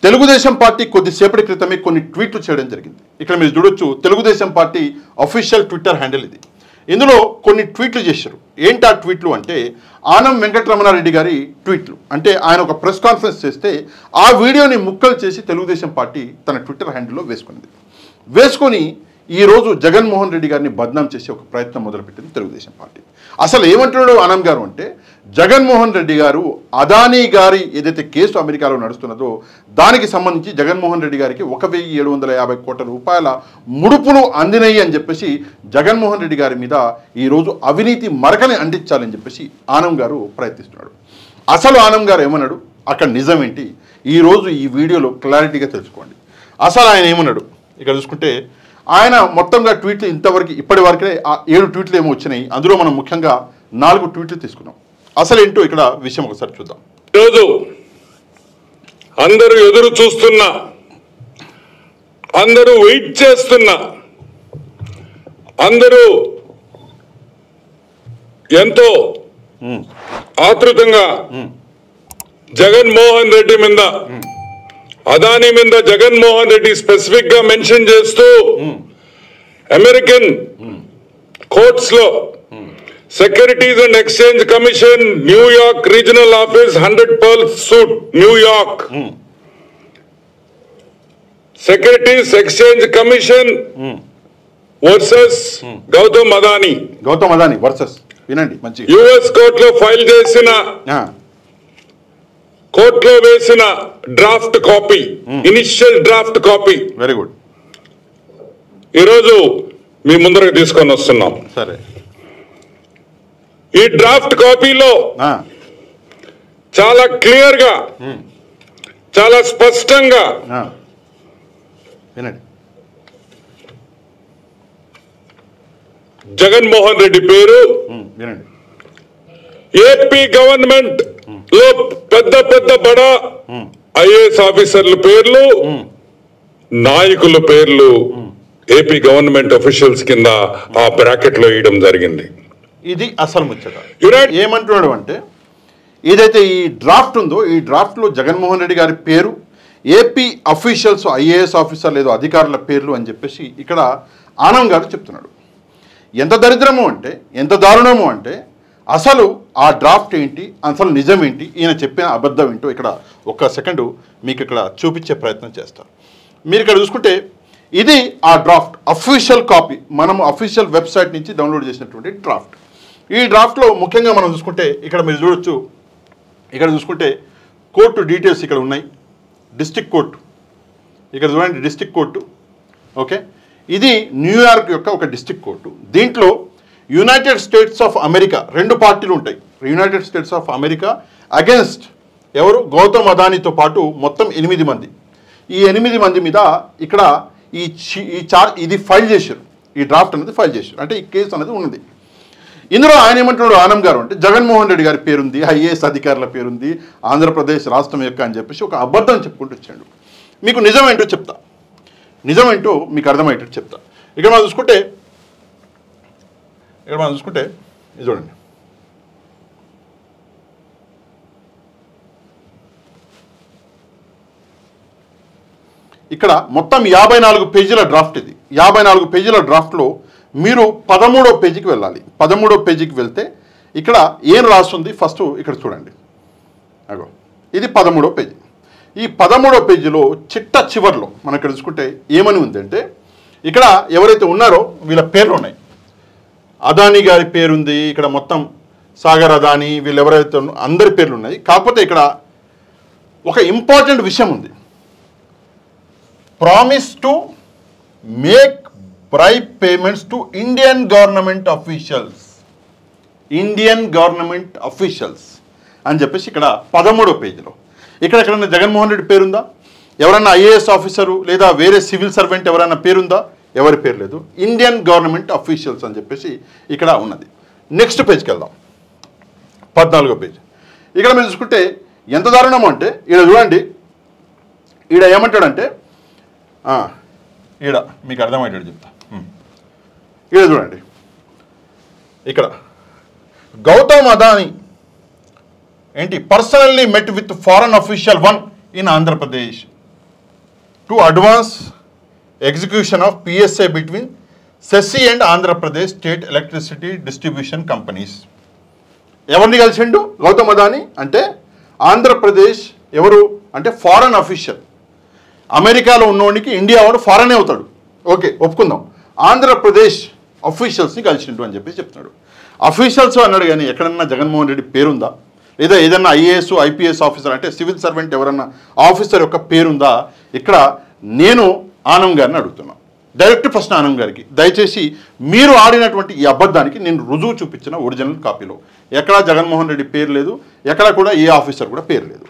Telugu Desam party కొద్దిసేపటి క్రితమే కొన్ని ట్వీట్లు చేయడం జరిగింది. ఇక్కడ మీరు చూడొచ్చు, Telugu Desam party official Twitter handle ఇది. ఇందులో కొన్ని ట్వీట్లు చేశారు. ఏంటి ఆ ట్వీట్లు అంటే, ఆనం వెంకటరమణారెడ్డి గారి ట్వీట్లు. అంటే ఆయన ఒక ప్రెస్ కాన్ఫరెన్స్ చేస్తే ఆ వీడియోని ముక్కలు చేసి తెలుగుదేశం పార్టీ తన ట్విట్టర్ హ్యాండిల్లో వేసుకొని ఈరోజు జగన్మోహన్ రెడ్డి గారిని బద్నాం చేసే ఒక ప్రయత్నం మొదలుపెట్టింది తెలుగుదేశం పార్టి. అసలు ఏమంటున్నాడు ఆనం గారు అంటే, జగన్మోహన్ రెడ్డి గారు అదానీ గారి ఏదైతే కేసు అమెరికాలో నడుస్తున్నదో దానికి సంబంధించి జగన్మోహన్ రెడ్డి గారికి 1750 కోట్ల రూపాయల ముడుపులు అందినాయి అని చెప్పేసి జగన్మోహన్ రెడ్డి గారి మీద ఈరోజు అవినీతి మరకని అంటించాలని చెప్పేసి ఆనం గారు ప్రయత్నిస్తున్నాడు. అసలు ఆనం గారు ఏమన్నాడు, అక్కడ నిజమేంటి, ఈరోజు ఈ వీడియోలో క్లారిటీగా తెలుసుకోండి. అసలు ఆయన ఏమన్నాడు ఇక్కడ చూసుకుంటే, ఆయన మొత్తంగా ట్వీట్లు ఇంతవరకు ఇప్పటి వరకే 7 ట్వీట్లు ఏమో వచ్చినాయి. అందులో మనం ముఖ్యంగా 4 ట్వీట్లు తీసుకున్నాం. అసలు ఏంటో ఇక్కడ విషయం ఒకసారి చూద్దాం. ఈరోజు అందరూ ఎదురు చూస్తున్నా, అందరూ వెయిట్ చేస్తున్నా, అందరూ ఎంతో ఆతృతంగా జగన్మోహన్ రెడ్డి మీద, అదానీ మీద జగన్మోహన్ రెడ్డి స్పెసిఫిక్ గా మెన్షన్ చేస్తూ అమెరికన్ కోర్ట్స్ లో securities and exchange commission New York regional office 100 Pearl suite New York, securities exchange commission versus Gautam Adani versus వినండి మంచి యుఎస్ కోర్టులో ఫైల్ చేసిన కోర్టులో వేసిన draft copy, initial draft copy very good ఈరోజు మీ ముందరకు తీసుకొని వస్తున్నాం. సరే, ఈ డ్రాఫ్ట్ కాపీలో చాలా క్లియర్ గా, చాలా స్పష్టంగా వినండి, జగన్మోహన్ రెడ్డి పేరు, వినండి, ఏపీ గవర్నమెంట్ లో పెద్ద పెద్ద బడా ఐఏఎస్ ఆఫీసర్ల పేర్లు, నాయకుల పేర్లు ఏపీ గవర్నమెంట్ అఫీషియల్స్ కింద ఆ బ్రాకెట్ లో వేయడం జరిగింది. ఇది అసలు ముచ్చట. ఏమంటున్నాడు అంటే, ఏదైతే ఈ డ్రాఫ్ట్ ఉందో ఈ డ్రాఫ్ట్ లో జగన్మోహన్ రెడ్డి గారి పేరు, ఏపీ అఫీషియల్స్ ఐఏఎస్ ఆఫీసర్ లేదు అధికారుల పేర్లు అని చెప్పేసి ఇక్కడ ఆనం గారు చెప్తున్నాడు. ఎంత దరిద్రము అంటే, ఎంత దారుణము అంటే, అసలు ఆ డ్రాఫ్ట్ ఏంటి, అసలు నిజం ఏంటి, ఈయన చెప్పిన అబద్ధం ఏంటో ఇక్కడ ఒక్క సెకండు మీకు ఇక్కడ చూపించే ప్రయత్నం చేస్తాను. మీరు ఇక్కడ చూసుకుంటే ఇది ఆ డ్రాఫ్ట్ అఫీషియల్ కాపీ, మనం అఫీషియల్ వెబ్సైట్ నుంచి డౌన్లోడ్ చేసినటువంటి డ్రాఫ్ట్. ఈ డ్రాఫ్ట్లో ముఖ్యంగా మనం చూసుకుంటే ఇక్కడ మీరు చూడొచ్చు, ఇక్కడ చూసుకుంటే కోర్టు డీటెయిల్స్ ఇక్కడ ఉన్నాయి. డిస్ట్రిక్ట్ కోర్టు ఇక్కడ చూడండి, డిస్ట్రిక్ట్ కోర్టు. ఓకే, ఇది న్యూయార్క్ యొక్క ఒక డిస్ట్రిక్ట్ కోర్టు. దీంట్లో యునైటెడ్ స్టేట్స్ ఆఫ్ అమెరికా 2 పార్టీలు ఉంటాయి. United states of America against ఎవరు, గౌతమ్ అదానీతో పాటు మొత్తం 8 మంది. ఈ 8 మంది మీద ఇక్కడ ఇది ఫైల్ చేశారు, ఈ డ్రాఫ్ట్ అనేది ఫైల్ చేశారు, అంటే ఈ కేసు అనేది ఉన్నది. ఇందులో ఆయన ఏమంటున్నాడు ఆనం గారు అంటే, జగన్మోహన్ రెడ్డి గారి పేరుంది, ఐఏఎస్ అధికారుల పేరుంది, ఆంధ్రప్రదేశ్ రాష్ట్రం యొక్క అని చెప్పేసి ఒక అబద్ధం చెప్పుకుంటూ వచ్చాడు. మీకు నిజమేంటో చెప్తా, నిజమేంటో మీకు అర్థమయ్యేటట్టు చెప్తా. ఇక్కడ మనం చూసుకుంటే ఇది చూడండి, ఇక్కడ మొత్తం 54 పేజీల డ్రాఫ్ట్. ఇది 54 పేజీల డ్రాఫ్ట్లో మీరు 13వ పేజీకి వెళ్ళాలి. 13వ పేజీకి వెళ్తే ఇక్కడ ఏం రాస్తుంది ఫస్ట్ ఇక్కడ చూడండి. అగో ఇది 13వ పేజీ. ఈ 13వ పేజీలో చిట్ట చివర్లో మనం ఇక్కడ చూసుకుంటే ఏమని ఉంది అంటే, ఇక్కడ ఎవరైతే ఉన్నారో వీళ్ళ పేర్లు ఉన్నాయి. అదానీ గారి పేరుంది, ఇక్కడ మొత్తం సాగర్ అదానీ, వీళ్ళు ఎవరైతే అందరి పేర్లు ఉన్నాయి. కాకపోతే ఇక్కడ ఒక ఇంపార్టెంట్ విషయం ఉంది, promise to make bribe payments to Indian government officials అని చెప్పేసి ఇక్కడ 13వ పేజీలో. ఇక్కడ ఎక్కడన్నా జగన్మోహన్ రెడ్డి పేరుందా, ఎవరన్నా ఐఏఎస్ ఆఫీసరు లేదా వేరే సివిల్ సర్వెంట్ ఎవరైనా పేరుందా, ఎవరి పేరు లేదు. ఇండియన్ గవర్నమెంట్ అఫీషియల్స్ అని చెప్పేసి ఇక్కడ ఉన్నది. నెక్స్ట్ పేజ్కి వెళ్దాం, 14వ పేజ్. ఇక్కడ మీరు చూసుకుంటే ఎంత దారుణం అంటే, ఈడ చూడండి, ఈడ ఏమంటాడంటే, ఈడ మీకు అర్థమయ్యేటట్టు చెప్తా. ఈడ చూడండి, ఇక్కడ గౌతమ్ అదానీ ఏంటి, personally met with foreign official 1 in Andhra Pradesh to advance execution of PSA between సెస్సి and Andhra Pradesh state electricity distribution companies. ఎవరిని కలిసిండు గౌతమ్ అదానీ అంటే ఆంధ్రప్రదేశ్ ఎవరు అంటే ఫారెన్ అఫీషియల్. అమెరికాలో ఉన్నోడికి ఇండియా వాడు ఫారెన్ అవుతాడు, ఓకే ఒప్పుకుందాం. ఆంధ్రప్రదేశ్ అఫీషియల్స్ని కలిసిండు అని చెప్పేసి చెప్తున్నాడు. అఫీషియల్స్ అన్నాడు కానీ ఎక్కడన్నా జగన్మోహన్ రెడ్డి పేరుందా, లేదా ఏదన్నా ఐఏఎస్ ఐపీఎస్ ఆఫీసర్ అంటే సివిల్ సర్వెంట్ ఎవరన్నా ఆఫీసర్ యొక్క పేరుందా? ఇక్కడ నేను ఆనం గారిని అడుగుతున్నాను, డైరెక్ట్ ప్రశ్న ఆనం గారికి. దయచేసి మీరు ఆడినటువంటి ఈ అబద్ధానికి నేను రుజువు చూపించిన ఒరిజినల్ కాపీలో ఎక్కడా జగన్మోహన్ రెడ్డి పేరు లేదు, ఎక్కడా కూడా ఏ ఆఫీసర్ కూడా పేరు లేదు.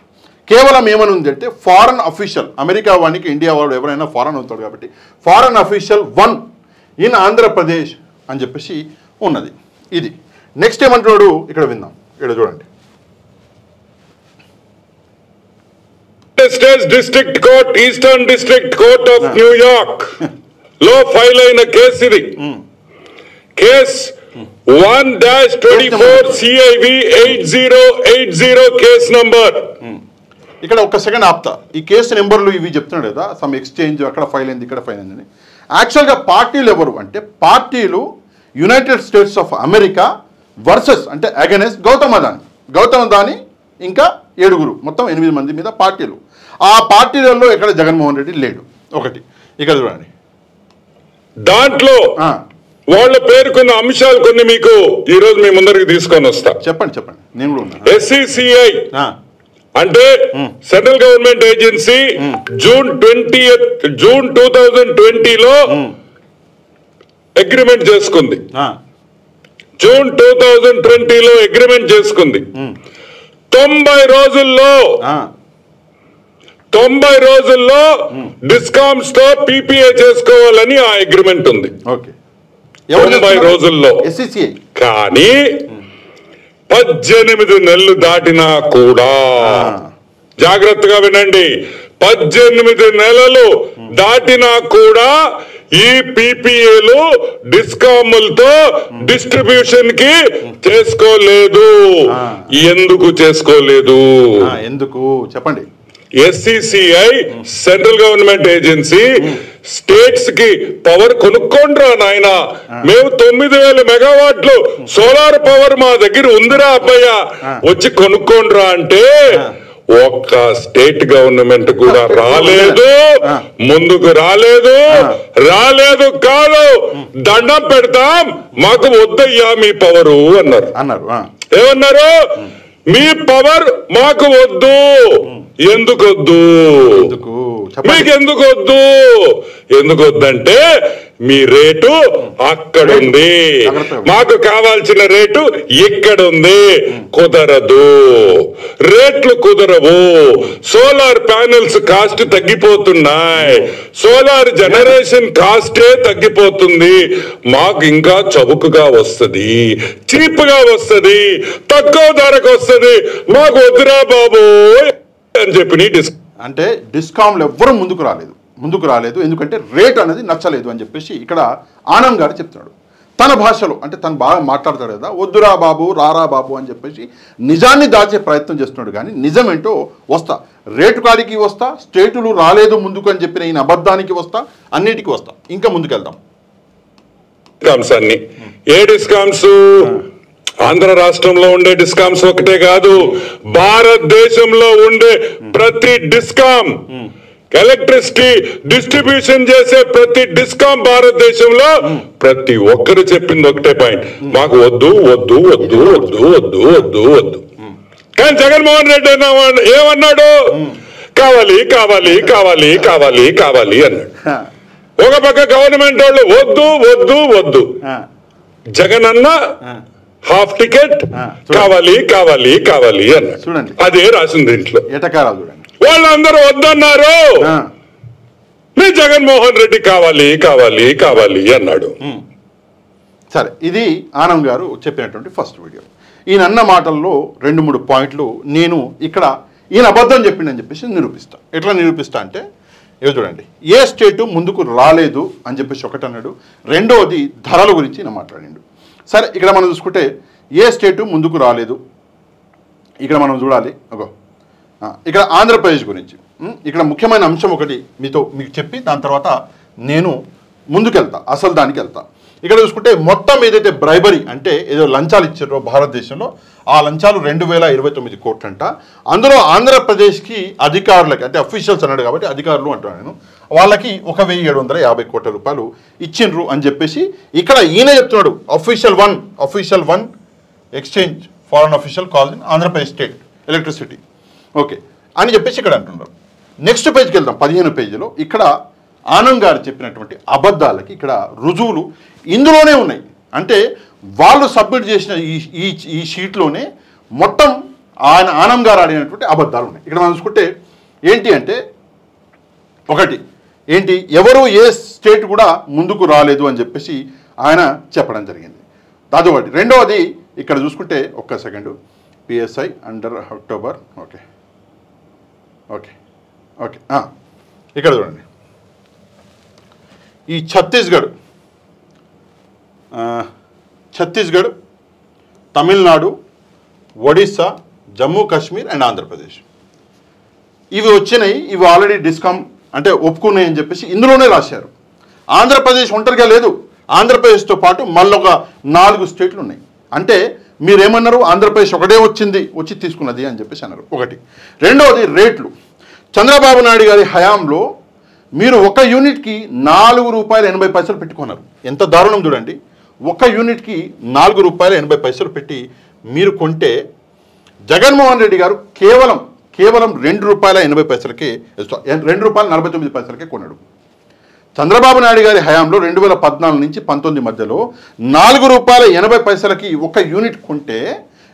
కేవలం ఏమని ఉంది అంటే ఫారెన్ అఫీషియల్, అమెరికా వాడికి ఇండియా వాడు ఎవరైనా ఫారెన్ అవుతాడు కాబట్టి ఫారెన్ అఫీషియల్ 1 ఇన్ ఆంధ్రప్రదేశ్ అని చెప్పేసి ఉన్నది. ఇది నెక్స్ట్ ఏమంటున్నాడు ఇక్కడ విందాం. ఇక్కడ చూడండి. States district court, eastern district court of New York లో ఫైల్ అయిన కేసు ఇది. Case 1-24 CIV 8080 case number. ఇక్కడ ఒక్క సెకండ్ ఆపుతా. ఈ కేసు నెంబర్లు ఇవి చెప్తున్నాడు కదా, సమ్ ఎక్స్చేంజ్ అక్కడ ఫైల్ అయింది ఇక్కడ ఫైల్ అయిందని. యాక్చువల్గా పార్టీలు ఎవరు అంటే పార్టీలు United states of America versus అంటే అగెనెస్ట్ గౌతమ్ అదానీ ఇంకా 7 మొత్తం 8 మంది మీద పార్టీలు. ఆ పార్టీలలో ఇక్కడ జగన్మోహన్ రెడ్డి లేడు. ఒకటి ఇక్కడ చూడండి, దాంట్లో వాళ్ళ పేర్కొన్న అంశాలు కొన్ని మీకు ఈ రోజు మీ ముందరికి తీసుకొని వస్తా. చెప్పండి నేను కూడా ఉన్నా. SCCI అంటే సెంట్రల్ గవర్నమెంట్ ఏజెన్సీ జూన్ 2020లో అగ్రిమెంట్ చేసుకుంది. జూన్ 2020లో అగ్రిమెంట్ చేసుకుంది. 90 రోజుల్లో డిస్కామ్స్ తో PPA చేసుకోవాలని ఆ అగ్రిమెంట్ ఉంది. 90 రోజుల్లో. కానీ 18 నెలలు దాటినా కూడా, జాగ్రత్తగా వినండి, 18 నెలలు దాటినా కూడా ఈ PPAలు డిస్కాములతో డిస్ట్రిబ్యూషన్ కి చేసుకోలేదు. ఎందుకు చేసుకోలేదు? ఎందుకు చెప్పండి. SCCI central government agency states కి పవర్ కొనుక్కోండ్రా నాయన, మేము 9000 మెగావాట్లు సోలార్ పవర్ మా దగ్గర ఉందిరా అబ్బయ్య, వచ్చి కొనుక్కోండ్రా అంటే ఒక్క స్టేట్ గవర్నమెంట్ కూడా రాలేదు, ముందుకు రాలేదు కాదు, దండం పెడతాం మాకు వద్దయ్యా మీ పవరు అన్నారు. ఏమన్నారు? మీ పవర్ మాకు వద్దు. ఎందుకు వద్దు? మీకు ఎందుకు వద్దంటే మీ రేటు అక్కడుంది, మాకు కావాల్సిన రేటు ఇక్కడుంది. కుదరదు, రేట్లు కుదరవు. సోలార్ ప్యానెల్స్ కాస్ట్ తగ్గిపోతున్నాయి, సోలార్ జనరేషన్ కాస్టే తగ్గిపోతుంది, మాకు ఇంకా చౌకగా వస్తుంది, చీప్ గా వస్తుంది, తక్కువ ధరకు వస్తుంది, మాకు వద్దురా బాబు అని చెప్పి అంటే డిస్కామ్లు ఎవ్వరూ ముందుకు రాలేదు ఎందుకంటే రేట్ అనేది నచ్చలేదు అని చెప్పేసి ఇక్కడ ఆనంద్ గారు చెప్తున్నాడు. తన భాషలో అంటే తను బాగా మాట్లాడతాడు కదా, వద్దురా బాబు రారా బాబు అని చెప్పేసి నిజాన్ని దాచే ప్రయత్నం చేస్తున్నాడు. కానీ నిజమేంటో వస్తా, రేటు కాడికి వస్తా, స్టేటులు రాలేదు ముందుకు అని చెప్పిన ఈయన అబద్ధానికి వస్తా, అన్నిటికీ వస్తా. ఇంకా ముందుకెళ్దాం. అన్ని ఏ డిస్కామ్స్? ఆంధ్ర రాష్ట్రంలో ఉండే డిస్కామ్స్ ఒకటే కాదు, భారతదేశంలో ఉండే ప్రతి డిస్కామ్, ఎలక్ట్రిసిటీ డిస్ట్రిబ్యూషన్ చేసే ప్రతి డిస్కామ్ భారతదేశంలో ప్రతి ఒక్కరు చెప్పింది ఒకటే పాయింట్, మాకు వద్దు. కానీ జగన్మోహన్ రెడ్డి ఏమన్నాడు? కావాలి అన్నాడు. ఒక పక్క గవర్నమెంట్ వాళ్ళు వద్దు, జగన్ అన్న హాఫ్ టికెట్ కావాలి అన్నాడు. చూడండి, అదే రాసింది దీంట్లో. ఎటకారాలు చూడండి. వాళ్ళందరూ వద్దన్నారు, మీ జగన్మోహన్ రెడ్డి కావాలి అన్నాడు. సరే, ఇది ఆనంద్ గారు చెప్పినటువంటి ఫస్ట్ వీడియో. ఈయన అన్న మాటల్లో 2-3 పాయింట్లు నేను ఇక్కడ ఈయన అబద్ధం చెప్పిండని చెప్పేసి నిరూపిస్తా. ఎట్లా నిరూపిస్తా అంటే చూడండి, ఏ స్టేటు ముందుకు రాలేదు అని చెప్పేసి ఒకటి అన్నాడు. రెండవది ధరల గురించి ఈయన మాట్లాడిండు. సరే, ఇక్కడ మనం చూసుకుంటే ఏ స్టేటు ముందుకు రాలేదు ఇక్కడ మనం చూడాలి. ఇక్కడ ఆంధ్రప్రదేశ్ గురించి ఇక్కడ ముఖ్యమైన అంశం ఒకటి మీకు చెప్పి దాని తర్వాత నేను ముందుకెళ్తా, అసలు దానికి వెళ్తా. ఇక్కడ చూసుకుంటే మొత్తం ఏదైతే బ్రైబరీ అంటే ఏదో లంచాలు ఇచ్చారో భారతదేశంలో, ఆ లంచాలు 2029 కోట్లంట. అందులో ఆంధ్రప్రదేశ్కి అధికారులకి అంటే అఫీషియల్స్ అన్నాడు కాబట్టి అధికారులు అంటున్నాను నేను, వాళ్ళకి 1750 కోట్ల రూపాయలు ఇచ్చిండ్రు అని చెప్పేసి ఇక్కడ ఈయన చెప్తున్నాడు. Official one exchange foreign official call in Andhra Pradesh state electricity okay అని చెప్పేసి ఇక్కడ అంటున్నారు. నెక్స్ట్ పేజ్కి వెళ్దాం, 15వ పేజీలో. ఇక్కడ ఆనంద్ గారు చెప్పినటువంటి అబద్ధాలకి ఇక్కడ రుజువులు ఇందులోనే ఉన్నాయి. అంటే వాళ్ళు సబ్మిట్ చేసిన ఈ షీట్లోనే మొత్తం ఆనంద్ గారు ఆడినటువంటి అబద్ధాలు ఉన్నాయి. ఇక్కడ మనం చూసుకుంటే ఏంటి అంటే, ఒకటి ఏంటి, ఎవరు ఏ స్టేట్ కూడా ముందుకు రాలేదు అని చెప్పేసి ఆయన చెప్పడం జరిగింది. అదొకటి. రెండవది ఇక్కడ చూసుకుంటే ఒక్క second, PSI under October okay okay okay ఇక్కడ చూడండి, ఈ ఛత్తీస్గఢ్, తమిళనాడు, ఒడిస్సా, జమ్మూ కాశ్మీర్ అండ్ ఆంధ్రప్రదేశ్ ఇవి వచ్చినాయి. ఇవి ఆల్రెడీ డిస్కామ్ అంటే ఒప్పుకున్నాయి అని చెప్పేసి ఇందులోనే రాశారు. ఆంధ్రప్రదేశ్ ఒంటరిగా లేదు, ఆంధ్రప్రదేశ్తో పాటు మళ్ళొక 4 స్టేట్లు ఉన్నాయి. అంటే మీరేమన్నారు, ఆంధ్రప్రదేశ్ ఒకటే వచ్చి తీసుకున్నది అని చెప్పేసి అన్నారు. ఒకటి. రెండవది రేట్లు. చంద్రబాబు నాయుడు గారి హయాంలో మీరు ఒక యూనిట్కి ₹4.80 పెట్టుకున్నారు. ఎంత దారుణం చూడండి. ఒక యూనిట్కి ₹4.80 పెట్టి మీరు కొంటే జగన్మోహన్ రెడ్డి గారు కేవలం ₹2.80కే ₹2.49కే కొన్నాడు. చంద్రబాబు నాయుడు గారి హయాంలో 2014 నుంచి 19 మధ్యలో ₹4.80కి ఒక యూనిట్ కొంటే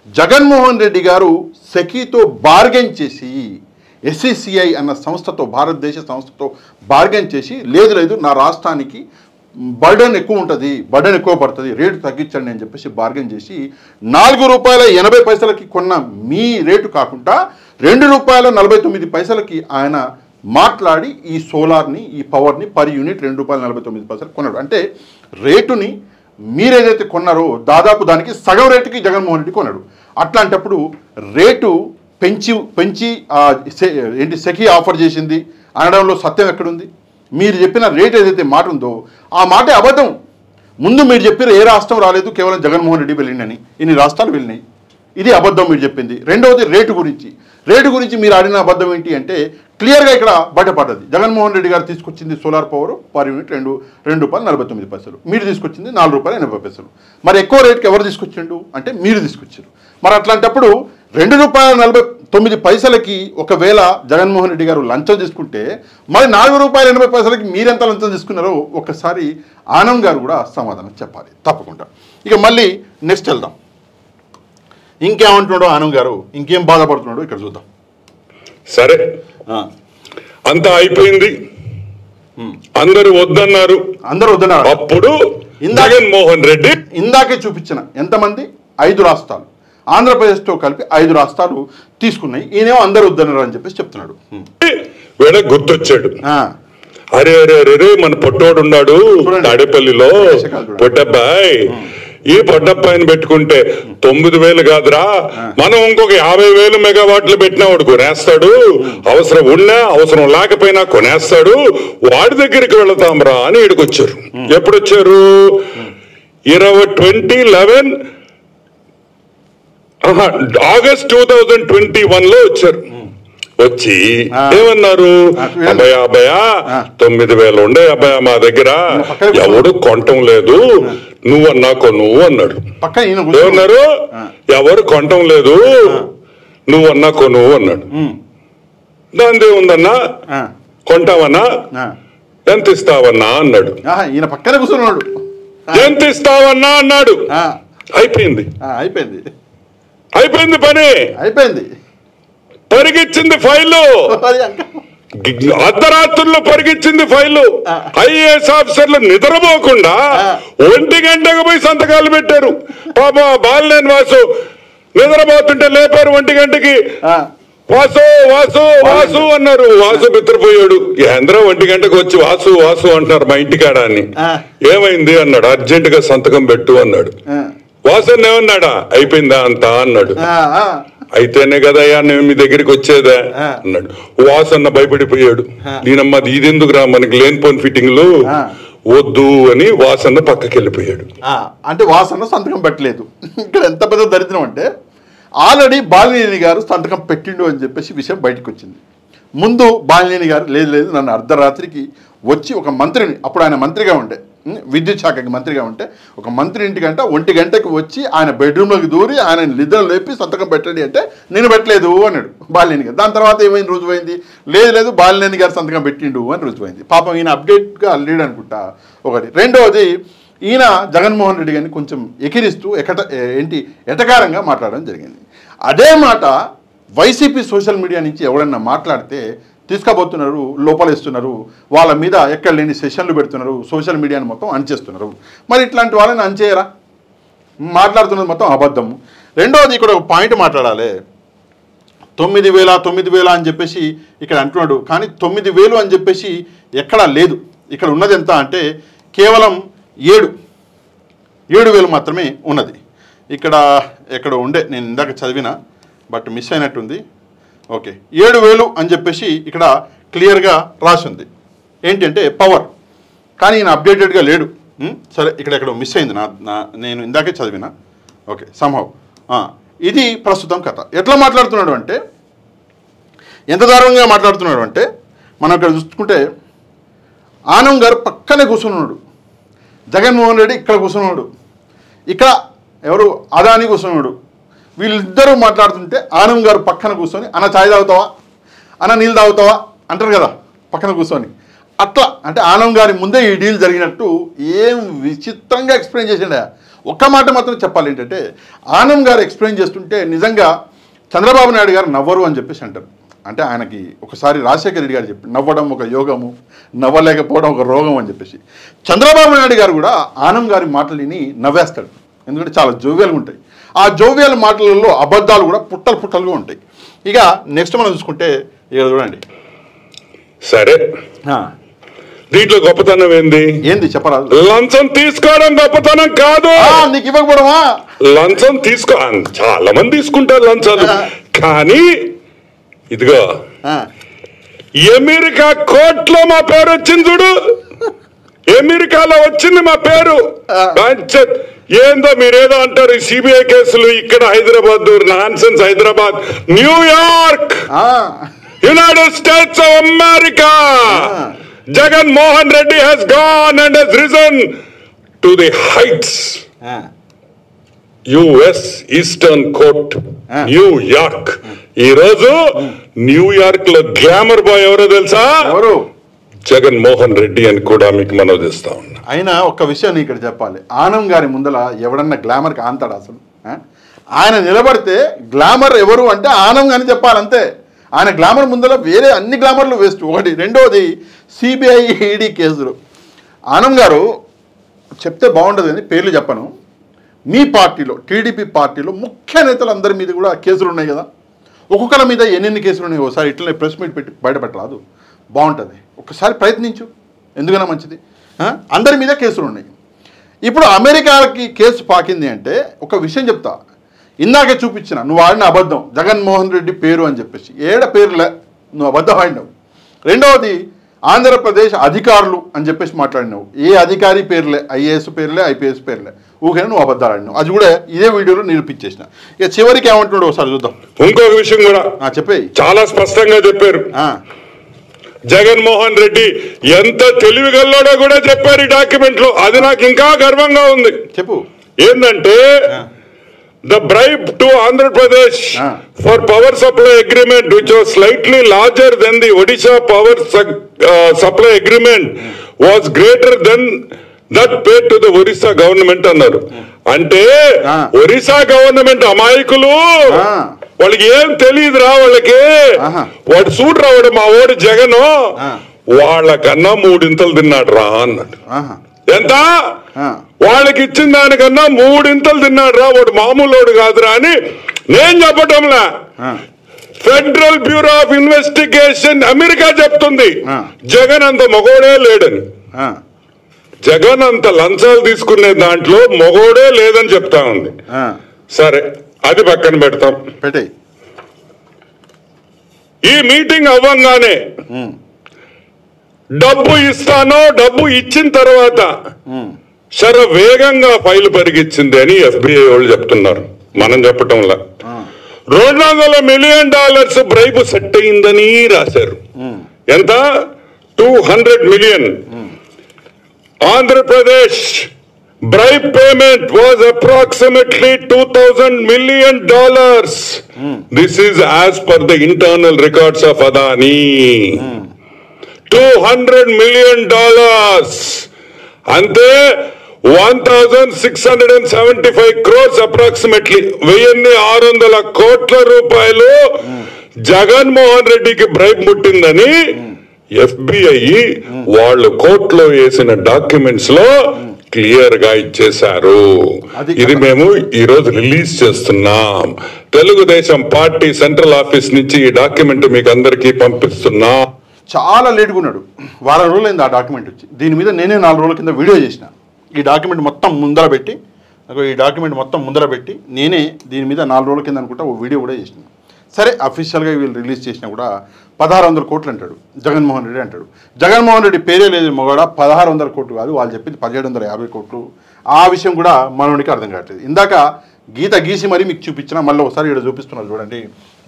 జగన్మోహన్ రెడ్డి గారు సెకీతో బార్గెన్ చేసి SCCI అన్న సంస్థతో, భారతదేశ సంస్థతో బార్గెన్ చేసి లేదు నా రాష్ట్రానికి బర్డెన్ ఎక్కువ పడుతుంది, రేటు తగ్గించండి అని చెప్పేసి బార్గెన్ చేసి ₹4.80కి కొన్న మీ రేటు కాకుండా ₹2.49కి ఆయన మాట్లాడి ఈ సోలార్ని, ఈ పవర్ని పర్ యూనిట్ ₹2.49 కొన్నాడు. అంటే రేటుని మీరేదైతే కొన్నారో దాదాపు దానికి సగం రేటుకి జగన్మోహన్ రెడ్డి కొన్నాడు. అట్లాంటప్పుడు రేటు పెంచి ఏంటి సెకీ ఆఫర్ చేసింది అనడంలో సత్యం ఎక్కడుంది? మీరు చెప్పిన రేట్ ఏదైతే మాట ఉందో ఆ మాటే అబద్ధం. ముందు మీరు చెప్పారు ఏ రాష్ట్రం రాలేదు, కేవలం జగన్మోహన్ రెడ్డి వెళ్ళిండని, ఇన్ని రాష్ట్రాలు వెళ్ళినాయి. ఇది అబద్ధం మీరు చెప్పింది. రెండవది రేటు గురించి మీరు ఆడిన అబద్ధం ఏంటి అంటే క్లియర్గా ఇక్కడ బయటపడ్డది. జగన్మోహన్ రెడ్డి గారు తీసుకొచ్చింది సోలార్ పవర్ పర్ యూనిట్ ₹2.49, మీరు తీసుకొచ్చింది ₹4.80. మరి ఎక్కువ రేటుకి ఎవరు తీసుకొచ్చిండు అంటే మీరు తీసుకొచ్చారు. మరి అట్లాంటప్పుడు ₹2.49కి ఒకవేళ జగన్మోహన్ రెడ్డి గారు లంచం తీసుకుంటే మరి ₹4.80కి మీరెంత లంచం తీసుకున్నారో ఒక్కసారి ఆనంద్ గారు కూడా సమాధానం చెప్పాలి తప్పకుండా. ఇక మళ్ళీ నెక్స్ట్ వెళ్దాం. ఇంకేమంటున్నాడో ఆనంద్ గారు, ఇంకేం బాధపడుతున్నాడో ఇక్కడ చూద్దాం. సరే, అంతా అయిపోయింది, అందరూ వద్దన్నారు. అప్పుడు జగన్మోహన్ రెడ్డి ఇందాకే చూపించిన ఎంతమంది 5 రాష్ట్రాలు, ఆంధ్రప్రదేశ్తో కలిపి 5 రాష్ట్రాలు తీసుకున్నాయి. ఈయనేమో అందరూ వద్దన్నారు అని చెప్పేసి చెప్తున్నాడు. వీడ గుర్తొచ్చాడు. అరే మన పొట్టోడు ఉన్నాడు తాడేపల్లిలో, పొట్టబ్బాయి. ఈ పొట్టబ్బాయిని పెట్టుకుంటే 9,000 కాదురా, మనం ఇంకొక 50,000 మెగావాట్లు పెట్టినా వాడు కొనేస్తాడు, అవసరం ఉన్నా అవసరం లేకపోయినా కొనేస్తాడు, వాడి దగ్గరికి వెళతాంరా అని ఇక్కడికొచ్చారు. ఎప్పుడు వచ్చారు? 2011 ఆగస్ట్ 2021లో వచ్చారు. వచ్చి ఏమన్నారు? అబ్బాయా 9,000 ఉండే అబ్బాయా మా దగ్గర, ఎవడు కొనటం లేదు, నువ్వన్నా కొను అన్నాడు. ఏమన్నారు? ఎవరు కొనటం లేదు, నువ్వన్నా కొను అన్నాడు. దానిదే ఉందన్నా, కొంటావన్నా, ఎంత ఇస్తావన్నా అన్నాడు. ఈయన పక్కన కూర్చున్నాడు. ఎంత ఇస్తావన్నా అన్నాడు. అయిపోయింది పని, అయిపోయింది. పరిగెచ్చింది ఫైలు, అర్ధరాత్రుల్లో పరిగెచ్చింది ఫైలు. ఐఏఎస్ ఆఫీసర్లు నిద్రపోకుండా 1 గంటకు పోయి సంతకాలు పెట్టారు. పాప బాలినేని వాసు నిద్రపోతుంటే లేపారు 1 గంటకి. వాసు వాసు వాసు అన్నారు. వాసు బిత్రపోయాడు. ఏంద్ర 1 గంటకు వచ్చి వాసు వాసు అంటున్నారు మా ఇంటికాడ అని. ఏమైంది అన్నాడు. అర్జెంట్ గా సంతకం పెట్టు అన్నాడు. వాసన్ ఏమన్నాడా? అయిపోయిందా అంతా అన్నాడు. అయితేనే కదయ్యా నేను మీ దగ్గరికి వచ్చేదా అన్నాడు. వాసన్న భయపడిపోయాడు. నేనమ్మా ఇదెందుకురా మనకి లేనిపోని ఫిట్టింగ్లు వద్దు అని వాసన్న పక్కకి వెళ్ళిపోయాడు. అంటే వాసన్న సంతకం పెట్టలేదు. ఇక్కడ ఎంత పెద్ద దరిద్రం అంటే ఆల్రెడీ బాలినేని గారు సంతకం పెట్టిండు అని చెప్పేసి విషయం బయటకు వచ్చింది. ముందు బాలినేని గారు లేదు నన్ను అర్ధరాత్రికి వచ్చి ఒక మంత్రిని, అప్పుడు ఆయన మంత్రిగా ఉండే, విద్యుత్ శాఖకి మంత్రిగా ఉంటే, ఒక మంత్రి ఇంటికంట 1 గంటకి వచ్చి ఆయన బెడ్రూమ్లోకి దూరి ఆయన నిద్ర లేపి సంతకం పెట్టండి అంటే నేను పెట్టలేదు అన్నాడు బాలినేని గారు. దాని తర్వాత ఏమైంది, రుజువైంది, లేదు బాలినేని గారు సంతకం పెట్టిండు అని రుజువైంది. పాపం ఈయన అప్డేట్గా లీడ్ అనుకుంటా ఒకటి. రెండవది ఈయన జగన్మోహన్ రెడ్డి గారిని కొంచెం ఎకిరిస్తూ ఎటకారంగా మాట్లాడడం జరిగింది. అదే మాట వైసీపీ సోషల్ మీడియా నుంచి ఎవరన్నా మాట్లాడితే తీసుకుపోతున్నారు, లోపలేస్తున్నారు, వాళ్ళ మీద ఎక్కడ లేని సెషన్లు పెడుతున్నారు, సోషల్ మీడియాని మొత్తం అణచేస్తున్నారు. మరి ఇట్లాంటి వాళ్ళని అణచేయరా? మాట్లాడుతున్నది మొత్తం అబద్ధము. రెండవది ఇక్కడ ఒక పాయింట్ మాట్లాడాలి. 9,000 అని చెప్పేసి ఇక్కడ అంటున్నాడు, కానీ 9,000 అని చెప్పేసి ఎక్కడా లేదు. ఇక్కడ ఉన్నది ఎంత అంటే కేవలం 7,000 మాత్రమే ఉన్నది. ఇక్కడ ఉండే నేను ఇందాక చదివిన బట్ మిస్ అయినట్టుంది. ఓకే, 7,000 అని చెప్పేసి ఇక్కడ క్లియర్గా రాసింది. ఏంటంటే పవర్, కానీ ఈయన అప్డేటెడ్గా లేడు. సరే, ఇక్కడ మిస్ అయింది నేను ఇందాకే చదివిన. ఓకే, సంహవ్ ఇది ప్రస్తుతం కథ. ఎట్లా మాట్లాడుతున్నాడు అంటే, ఎంత దారుణంగా మాట్లాడుతున్నాడు అంటే, మనం ఇక్కడ చూసుకుంటే ఆనం గారు పక్కనే కూర్చున్నాడు, జగన్మోహన్ రెడ్డి ఇక్కడ కూర్చున్నాడు, ఇక్కడ ఎవరు అదాని కూర్చున్నాడు. వీళ్ళిద్దరూ మాట్లాడుతుంటే ఆనం గారు పక్కన కూర్చొని అన్న ఛాయ్ తాగుతావా, అన్న నీళ్ళు తాగుతావా అంటారు కదా పక్కన కూర్చొని. అట్లా అంటే ఆనం గారి ముందే ఈ డీల్ జరిగినట్టు ఏం విచిత్రంగా ఎక్స్ప్లెయిన్ చేసిండే. ఒక్క మాట మాత్రం చెప్పాలి ఏంటంటే, ఆనం గారు ఎక్స్ప్లెయిన్ చేస్తుంటే నిజంగా చంద్రబాబు నాయుడు గారు నవ్వరు అని చెప్పేసి అంటారు. అంటే ఆయనకి ఒకసారి రాజశేఖర రెడ్డి గారు చెప్పి నవ్వడం ఒక యోగము, నవ్వలేకపోవడం ఒక రోగం అని చెప్పేసి, చంద్రబాబు నాయుడు గారు కూడా ఆనం గారి మాటలని నవ్వేస్తాడు. ఎందుకంటే చాలా జోవ్యాలుగా ఉంటాయి. ఆ జోవ్యాల మాటలలో అబద్ధాలు కూడా పుట్టలుగా ఉంటాయి. ఇక నెక్స్ట్ మనం చూసుకుంటే ఇక చూడండి. సరే, దీంట్లో గొప్పతనం ఏంది చెప్పరాదు. లంచం తీసుకోవడం గొప్పతనం కాదు. నీకు ఇవ్వకపోవడమా? లంచం చాలా మంది తీసుకుంటారు లంచాలు, కానీ ఇదిగో అమెరికా కోర్టులో మా పేరు వచ్చింది చూడు, అమెరికాలో వచ్చింది మా పేరు. ఏందో మీరేదో అంటారు సిబిఐ కేసులు, ఇక్కడ Hyderabad nonsense, Hyderabad, New York, United states of America. Jaganmohan Reddy has gone and has risen to the heights. US eastern court, New York. ఈ రోజు న్యూయార్క్ లో గ్లామర్ బాయ్ ఎవరో తెలుసా? ఎవరు? జగన్మోహన్ రెడ్డి అని కూడా మీకు మనవి చేస్తా ఉన్నా. అయినా ఒక్క విషయం ఇక్కడ చెప్పాలి, ఆనం గారి ముందల ఎవడన్నా గ్లామర్కి ఆంతాడు అసలు? ఆయన నిలబడితే గ్లామర్ ఎవరు అంటే ఆనం అని చెప్పాలంతే. ఆయన గ్లామర్ ముందల వేరే అన్ని గ్లామర్లు వేస్ట్. ఒకటి. రెండవది సిబిఐ ఈడీ కేసులు. ఆనం గారు చెప్తే బాగుండదు అని పేర్లు చెప్పను, మీ పార్టీలో టీడీపీ పార్టీలో ముఖ్య నేతలందరి మీద కూడా కేసులు ఉన్నాయి కదా. ఒక్కొక్కరి మీద ఎన్ని కేసులు ఉన్నాయి, ఒకసారి ఇట్లనే ప్రెస్ మీట్ పెట్టి బయటపెట్టరాదు? బాగుంటుంది, ఒకసారి ప్రయత్నించు, ఎందుకన్నా మంచిది. అందరి మీద కేసులు ఉన్నాయి. ఇప్పుడు అమెరికాకి కేసు పాకింది అంటే ఒక విషయం చెప్తా, ఇందాకే చూపించిన నువ్వు ఆడిన అబద్ధం జగన్మోహన్ రెడ్డి పేరు అని చెప్పేసి, ఏడ పేరులే, నువ్వు అబద్ధం ఆడినావు. రెండవది ఆంధ్రప్రదేశ్ అధికారులు అని చెప్పేసి మాట్లాడినావు, ఏ అధికారి పేర్లే, ఐఏఎస్ పేర్లే, ఐపీఎస్ పేర్లే, ఊకే నువ్వు అబద్ధాలు ఆడినావు. అది కూడా ఇదే వీడియోలో నిరూపించేసిన. ఇక చివరికి ఏమంటున్నాడు ఒకసారి చూద్దాం. ఇంకొక విషయం కూడా చెప్పేయి. చాలా స్పష్టంగా చెప్పారు జగన్మోహన్ రెడ్డి, ఎంత తెలివిగల్లాడో కూడా చెప్పారు ఈ డాక్యుమెంట్ లో. అది నాకు ఇంకా గర్వంగా ఉంది. చెప్పు. ఏంటంటే the bribe to Andhra Pradesh for power supply agreement, which was slightly larger than the Odisha power supply agreement, was greater than that paid to the Orissa government అన్నారు. అంటే ఒరిస్సా గవర్నమెంట్ అమాయకులు, వాళ్ళకి ఏం తెలియదురా, వాళ్ళకి వాడు సూట్ రావడం మా ఓడి జగన్ వాళ్ళకన్నా 3 ఇంతలు తిన్నాడు రా అన్నాడు. ఎంత? వాళ్ళకి ఇచ్చిన దానికన్నా 3 ఇంతలు తిన్నాడు రా, వాడు మామూలు కాదురా అని నేను చెప్పటంలా, federal bureau of investigation America చెప్తుంది. జగన్ అంత మగోడే లేడని, జగన్ అంత లంచాలు తీసుకునే దాంట్లో మగోడే లేదని చెప్తా ఉంది. సరే, అది పక్కన పెడతాం. ఈ మీటింగ్ అవ్వంగానే డబ్బు ఇస్తానో, డబ్బు ఇచ్చిన తర్వాత వేగంగా ఫైల్ పరిగించింది అని FBI వాళ్ళు చెప్తున్నారు, మనం చెప్పటంలా. $200 మిలియన్ బ్రైబు సెట్ అయిందని రాశారు. ఎంత? 200 million. Andhra Pradesh bribe payment was approximately $2,000 million. This is as per the internal records of Adani. $200 million. Ante 1,675 crores approximately. 1,600 కోట్ల రూపాయలు జగన్మోహన్ రెడ్డికి బ్రైబ్ ముట్టిందని FBI వాళ్ళు కోర్టులో వేసిన డాక్యుమెంట్స్ లో క్లియర్ గా ఇచ్చేశారు. ఇది మేము ఈ రోజు రిలీజ్ చేస్తున్నాం. తెలుగుదేశం పార్టీ సెంట్రల్ ఆఫీస్ నుంచి ఈ డాక్యుమెంట్ మీకు అందరికీ పంపిస్తున్నా. చాలా లేట్గా ఉన్నాడు, వారం రోజులైంది ఆ డాక్యుమెంట్ వచ్చి. దీని మీద నేనే 4 రోజుల కింద వీడియో చేసిన. ఈ డాక్యుమెంట్ మొత్తం ముందర పెట్టి నేనే దీని మీద 4 రోజుల కింద అనుకుంటా ఓ వీడియో కూడా చేసిన. సరే, అఫీషియల్గా వీళ్ళు రిలీజ్ చేసినా కూడా 1,600 కోట్లు అంటాడు జగన్మోహన్ రెడ్డి అంటాడు. జగన్మోహన్ రెడ్డి పేరే లేదు మొగడ, 1,600 కోట్లు కాదు, వాళ్ళు చెప్పింది 1,750 కోట్లు. ఆ విషయం కూడా మనోడికి అర్థం కావట్లేదు. ఇందాక గీత గీసి మరీ మీకు చూపించిన, మళ్ళీ ఒకసారి ఇక్కడ చూపిస్తున్నారు చూడండి.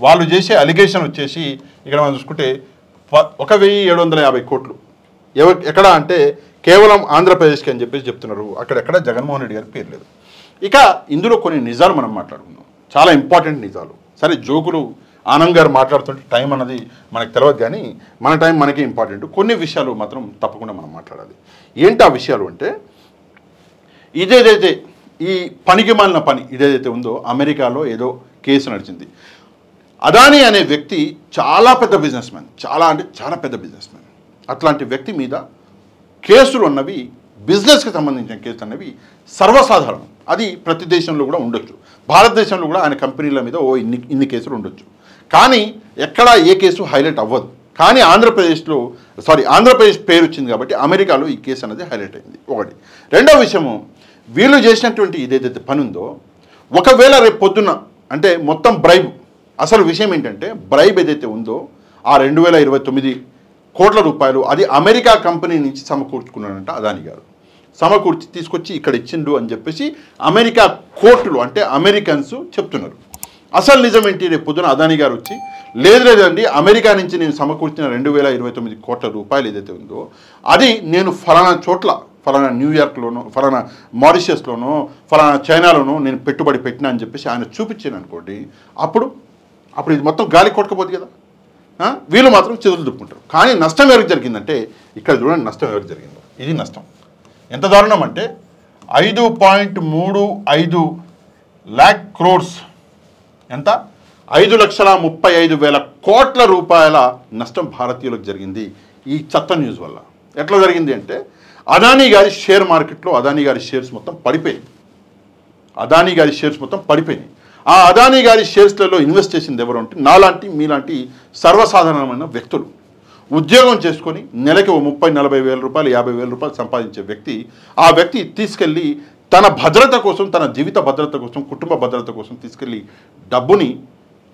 వాళ్ళు చేసే అలిగేషన్ వచ్చేసి ఇక్కడ మనం చూసుకుంటే 1,750 కోట్లు ఎక్కడ అంటే కేవలం ఆంధ్రప్రదేశ్కి అని చెప్పేసి చెప్తున్నారు. అక్కడెక్కడ జగన్మోహన్ రెడ్డి గారి పేరు లేదు. ఇక ఇందులో కొన్ని నిజాలు మనం మాట్లాడుకుందాం, చాలా ఇంపార్టెంట్ నిజాలు. సరే, జోకులు ఆనంద్ గారు మాట్లాడుతుంటే టైం అన్నది మనకు తెలియదు, కానీ మన టైం మనకి ఇంపార్టెంట్. కొన్ని విషయాలు మాత్రం తప్పకుండా మనం మాట్లాడాలి. ఏంటి ఆ విషయాలు అంటే, ఇదేదైతే ఈ పనికి మాలిన పని ఇదేదైతే ఉందో, అమెరికాలో ఏదో కేసు నడిచింది. అదానీ అనే వ్యక్తి చాలా పెద్ద బిజినెస్ మ్యాన్, చాలా అంటే చాలా పెద్ద బిజినెస్ మ్యాన్. అట్లాంటి వ్యక్తి మీద కేసులు అన్నవి, బిజినెస్కి సంబంధించిన కేసులు అన్నవి సర్వసాధారణం. అది ప్రతి దేశంలో కూడా ఉండొచ్చు. భారతదేశంలో కూడా ఆయన కంపెనీల మీద ఇన్ని కేసులు ఉండొచ్చు, కానీ ఎక్కడా ఏ కేసు హైలైట్ అవ్వదు. కానీ ఆంధ్రప్రదేశ్ పేరు వచ్చింది కాబట్టి అమెరికాలో ఈ కేసు అనేది హైలైట్ అయింది. ఒకటి. రెండో విషయము, వీళ్ళు చేసినటువంటి ఇదేదైతే పని ఉందో, ఒకవేళ రేపు పొద్దున్న అంటే మొత్తం బ్రైబ్, అసలు విషయం ఏంటంటే బ్రైబ్ ఏదైతే ఉందో ఆ 2,029 కోట్ల రూపాయలు అది అమెరికా కంపెనీ నుంచి సమకూర్చుకున్నాడంట అదానీ గారు. సమకూర్చి తీసుకొచ్చి ఇక్కడ ఇచ్చిండు అని చెప్పేసి అమెరికా కోర్టులు అంటే అమెరికన్స్ చెప్తున్నారు. అసలు నిజం ఏంటి? రేపు పొద్దున అదానీ గారు వచ్చి లేదండి, అమెరికా నుంచి నేను సమకూర్చిన 2,029 కోట్ల రూపాయలు ఏదైతే ఉందో అది నేను ఫలానా చోట్ల, ఫలానా న్యూయార్క్లోనో, ఫలానా మారిషస్లోనో, ఫలానా చైనాలోనో నేను పెట్టుబడి పెట్టినా అని చెప్పేసి ఆయన చూపించాను అనుకోండి, అప్పుడు ఇది మొత్తం గాలి కొట్టకపోతుంది కదా. వీళ్ళు మాత్రం చేతులు దుక్కుంటారు. కానీ నష్టం ఎవరికి జరిగిందంటే, ఇక్కడ చూడండి నష్టం ఎవరికి జరిగిందో. ఇది నష్టం ఎంత దారుణం అంటే 5.35 lakh crores, ఎంత 5,35,000 కోట్ల రూపాయల నష్టం భారతీయులకు జరిగింది ఈ చెత్త న్యూస్ వల్ల. ఎట్లా జరిగింది అంటే, అదానీ గారి షేర్ మార్కెట్లో అదానీ గారి షేర్స్ మొత్తం పడిపోయినాయి. ఆ అదానీ గారి షేర్స్లలో ఇన్వెస్ట్ చేసింది ఎవరు అంటే, నాలాంటి మీలాంటి సర్వసాధారణమైన వ్యక్తులు. ఉద్యోగం చేసుకొని నెలకి 30-40 వేల రూపాయలు, 50 వేల రూపాయలు సంపాదించే వ్యక్తి, ఆ వ్యక్తి తీసుకెళ్ళి తన భద్రత కోసం, తన జీవిత భద్రత కోసం, కుటుంబ భద్రత కోసం తీసుకెళ్ళి డబ్బుని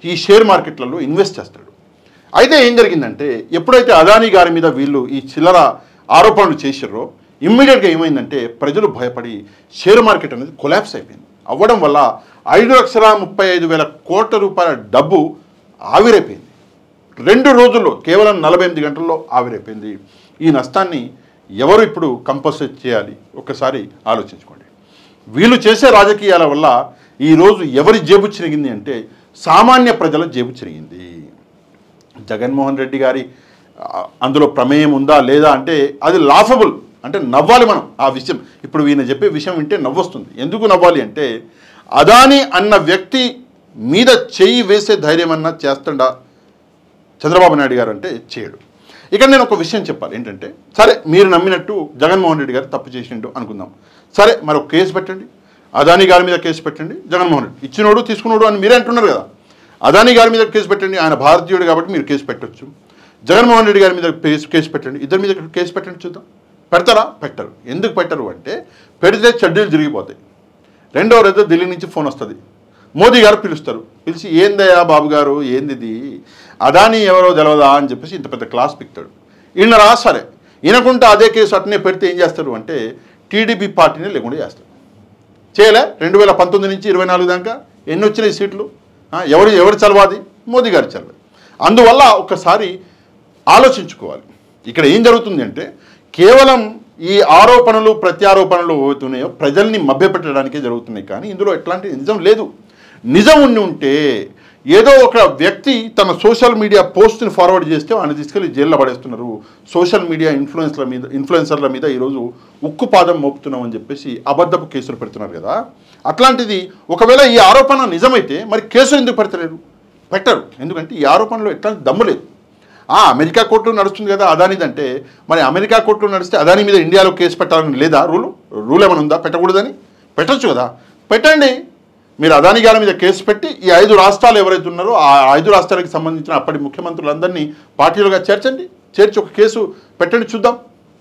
ఈ షేర్ మార్కెట్లలో ఇన్వెస్ట్ చేస్తాడు. అయితే ఏం జరిగిందంటే, ఎప్పుడైతే అదానీ గారి మీద వీళ్ళు ఈ చిల్లర ఆరోపణలు చేశారో ఇమ్మీడియట్గా ఏమైందంటే, ప్రజలు భయపడి షేర్ మార్కెట్ అనేది కొలాప్స్ అయిపోయింది. అవ్వడం వల్ల 5,35,000 కోట్ల రూపాయల డబ్బు ఆవిరైపోయింది. 2 రోజుల్లో, కేవలం 48 గంటల్లో ఆవిరైపోయింది. ఈ నష్టాన్ని ఎవరు ఇప్పుడు కంపల్సరీ చేయాలి? ఒక్కసారి ఆలోచించుకోండి. వీళ్ళు చేసే రాజకీయాల వల్ల ఈరోజు ఎవరి జేబు చిరిగింది అంటే, సామాన్య ప్రజల జేబు చిరిగింది. జగన్మోహన్ రెడ్డి గారి అందులో ప్రమేయం ఉందా లేదా అంటే అది లాఫబుల్, అంటే నవ్వాలి మనం ఆ విషయం. ఇప్పుడు ఈయన చెప్పే విషయం వింటే నవ్వొస్తుంది. ఎందుకు నవ్వాలి అంటే, అదానీ అన్న వ్యక్తి మీద చెయ్యి వేసే ధైర్యం అన్నా చేస్తుండా చంద్రబాబు నాయుడు గారు అంటే చేయడు. ఇక్కడ నేను ఒక విషయం చెప్పాలి ఏంటంటే, సరే మీరు నమ్మినట్టు జగన్మోహన్ రెడ్డి గారు తప్పు చేసిండు అనుకుందాం. సరే, మరొక కేసు పెట్టండి, అదానీ గారి మీద కేసు పెట్టండి. జగన్మోహన్ రెడ్డి ఇచ్చినోడు తీసుకున్నాడు అని మీరే అంటున్నారు కదా. అదానీ గారి మీద కేసు పెట్టండి, ఆయన భారతీయుడు కాబట్టి మీరు కేసు పెట్టచ్చు. జగన్మోహన్ రెడ్డి గారి మీద కేసు పెట్టండి, ఇద్దరి మీద కేసు పెట్టండి, చూద్దాం. పెడతారా? పెట్టరు. ఎందుకు పెట్టరు అంటే, పెడితే చెడ్డీలు జరిగిపోతాయి. రెండో రోజు ఢిల్లీ నుంచి ఫోన్ వస్తుంది, మోదీ గారు పిలుస్తారు. పిలిచి, ఏందయ్యా బాబు గారు, ఏంది అదానీ ఎవరో తెలవదా అని చెప్పేసి ఇంత పెద్ద క్లాస్ పిక్తాడు. ఈయన సరే ఈయనకుంటే అదే కేసు అట్నే పెడితే ఏం చేస్తారు అంటే టీడీపీ పార్టీని లేకుండా చేస్తారు. చేయలే 2019 నుంచి 24 దాకా ఎన్ని వచ్చినాయి సీట్లు? ఎవరు చలవాది? మోదీ గారి చలవ. అందువల్ల ఒక్కసారి ఆలోచించుకోవాలి. ఇక్కడ ఏం జరుగుతుంది అంటే కేవలం ఈ ఆరోపణలు ప్రత్యారోపణలు అవుతున్నాయో ప్రజల్ని మభ్యపెట్టడానికే జరుగుతున్నాయి, కానీ ఇందులో ఎట్లాంటి నిజం లేదు. నిజం ఉంటే ఏదో ఒక వ్యక్తి తన సోషల్ మీడియా పోస్ట్ని ఫార్వర్డ్ చేస్తే ఆయన తీసుకెళ్ళి జైల్లో పడేస్తున్నారు. సోషల్ మీడియా ఇన్ఫ్లుయెన్సర్ల మీద ఈరోజు ఉక్కుపాదం మోపుతున్నామని చెప్పేసి అబద్ధపు కేసులు పెడుతున్నారు కదా. అట్లాంటిది ఒకవేళ ఈ ఆరోపణ నిజమైతే మరి కేసులు ఎందుకు పెట్టరు? ఎందుకంటే ఈ ఆరోపణలో ఎట్లాంటి దమ్ము లేదు. అమెరికా కోర్టులో నడుస్తుంది కదా అదానిదంటే, మరి అమెరికా కోర్టులో నడిస్తే అదాని మీద ఇండియాలో కేసు పెట్టాలని లేదా? రూల్ ఏమైనా ఉందా? పెట్టకూడదని? పెట్టచ్చు కదా, పెట్టండి. మీరు అదాని గారి మీద కేసు పెట్టి ఈ 5 రాష్ట్రాలు ఎవరైతే ఉన్నారో ఆ 5 రాష్ట్రాలకు సంబంధించిన అప్పటి ముఖ్యమంత్రులందరినీ పార్టీలుగా చేర్చి ఒక కేసు పెట్టండి, చూద్దాం.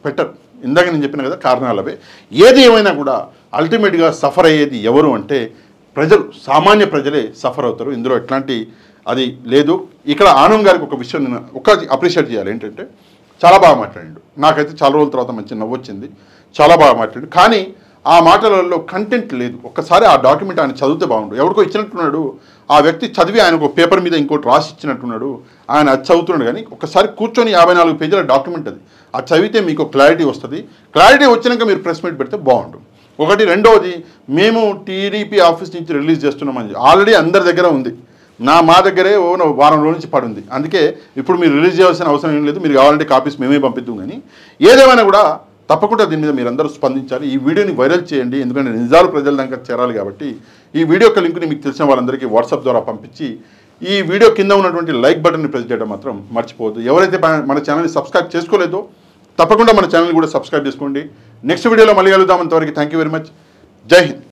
పెట్టరు. ఇందాక నేను చెప్పిన కదా కారణాలు అవే. ఏది ఏమైనా కూడా అల్టిమేట్గా సఫర్ అయ్యేది ఎవరు అంటే ప్రజలు, సామాన్య ప్రజలే సఫర్ అవుతారు. ఇందులో ఎట్లాంటి అది లేదు. ఇక్కడ ఆనంద్ గారికి ఒక విషయం నేను అప్రిషియేట్ చేయాలి. ఏంటంటే చాలా బాగా మాట్లాడాడు. నాకైతే చాలా రోజుల తర్వాత మంచి నవ్వు వచ్చింది. చాలా బాగా మాట్లాడాడు. కానీ ఆ మాటలలో కంటెంట్ లేదు. ఒక్కసారి ఆ డాక్యుమెంట్ ఆయన చదివితే బాగుండు. ఎవరికో ఇచ్చినట్టున్నాడు, ఆ వ్యక్తి చదివి ఆయన ఒక పేపర్ మీద ఇంకోటి రాసి ఇచ్చినట్టున్నాడు. ఆయన అది చదువుతున్నాడు. కానీ ఒకసారి కూర్చొని 54 పేజీల డాక్యుమెంట్ అది చదివితే మీకు క్లారిటీ వస్తుంది. క్లారిటీ వచ్చినాక మీరు ప్రెస్ మీట్ పెడితే బాగుండు. ఒకటి. రెండవది, మేము టీడీపీ ఆఫీస్ నుంచి రిలీజ్ చేస్తున్నామని ఆల్రెడీ అందరి దగ్గర ఉంది. మా దగ్గరే వారం రోజుల నుంచి పడుంది. అందుకే ఇప్పుడు మీరు రిలీజ్ చేయాల్సిన అవసరం ఏం లేదు. మీరు కావాలంటే కాపీస్ మేమే పంపిద్దాం. కానీ ఏదేమైనా కూడా తప్పకుండా దీని మీద మీరందరూ స్పందించాలి. ఈ వీడియోని వైరల్ చేయండి. ఎందుకంటే నిజాలు ప్రజల దాకా చేరాలి కాబట్టి ఈ వీడియో యొక్క లింక్ని మీకు తెలిసిన వాళ్ళందరికీ వాట్సాప్ ద్వారా పంపించి ఈ వీడియో కింద ఉన్నటువంటి లైక్ బటన్ని ప్రెస్ చేయడం మాత్రం మర్చిపోవద్దు. ఎవరైతే మన ఛానల్ని సబ్స్క్రైబ్ చేసుకోలేదో తప్పకుండా మన ఛానల్ని కూడా సబ్స్క్రైబ్ చేసుకోండి. నెక్స్ట్ వీడియోలో మళ్ళీ కలుద్దాం. అంతవరకు థ్యాంక్ యూ వెరీ మచ్. జై హింద్.